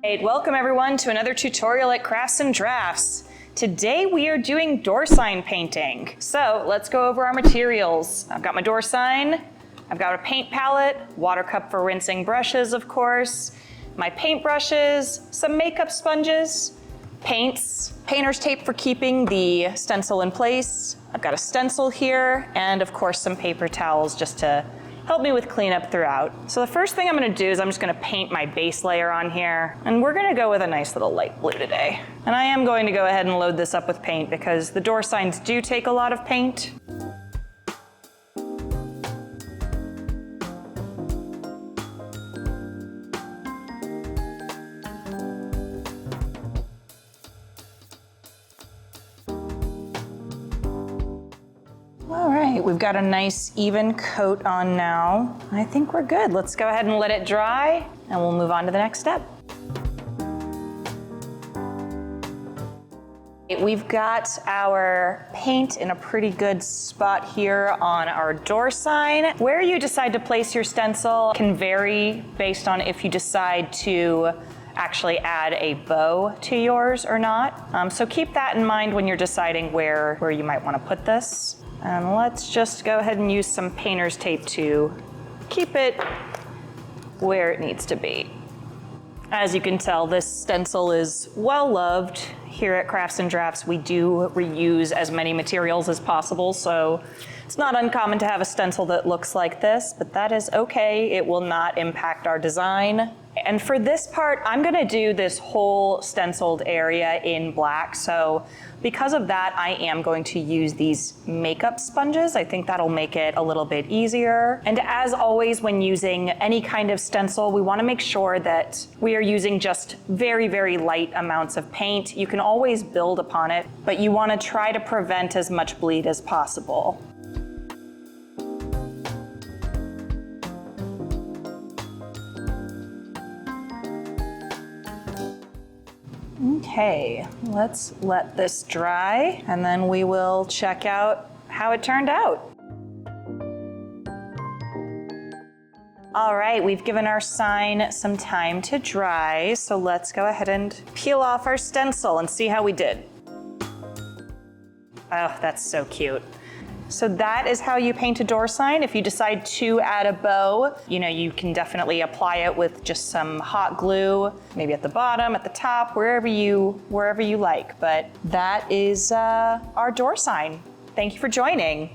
Hey, welcome everyone to another tutorial at Crafts and Drafts. Today we are doing door sign painting. So let's go over our materials. I've got my door sign, I've got a paint palette, water cup for rinsing brushes of course, my paint brushes, some makeup sponges, paints, painter's tape for keeping the stencil in place. I've got a stencil here, and of course some paper towels just to help me with cleanup throughout. So the first thing I'm gonna do is I'm just gonna paint my base layer on here, and we're gonna go with a nice little light blue today. And I am going to go ahead and load this up with paint because the door signs do take a lot of paint. All right, we've got a nice even coat on now. I think we're good. Let's go ahead and let it dry and we'll move on to the next step. We've got our paint in a pretty good spot here on our door sign. Where you decide to place your stencil can vary based on if you decide to actually add a bow to yours or not. So keep that in mind when you're deciding where you might want to put this. And let's just go ahead and use some painter's tape to keep it where it needs to be. As you can tell, this stencil is well loved. Here at Crafts and Drafts, we do reuse as many materials as possible, so it's not uncommon to have a stencil that looks like this, but that is okay. It will not impact our design. And for this part, I'm gonna do this whole stenciled area in black. So because of that, I am going to use these makeup sponges. I think that'll make it a little bit easier. And as always, when using any kind of stencil, we wanna make sure that we are using just very, very light amounts of paint. You can always build upon it, but you wanna try to prevent as much bleed as possible. Okay, let's let this dry and then we will check out how it turned out. All right, we've given our sign some time to dry, so let's go ahead and peel off our stencil and see how we did. Oh, that's so cute. So that is how you paint a door sign. If you decide to add a bow, you can definitely apply it with just some hot glue, maybe at the bottom, at the top, wherever you like. But that is our door sign. Thank you for joining.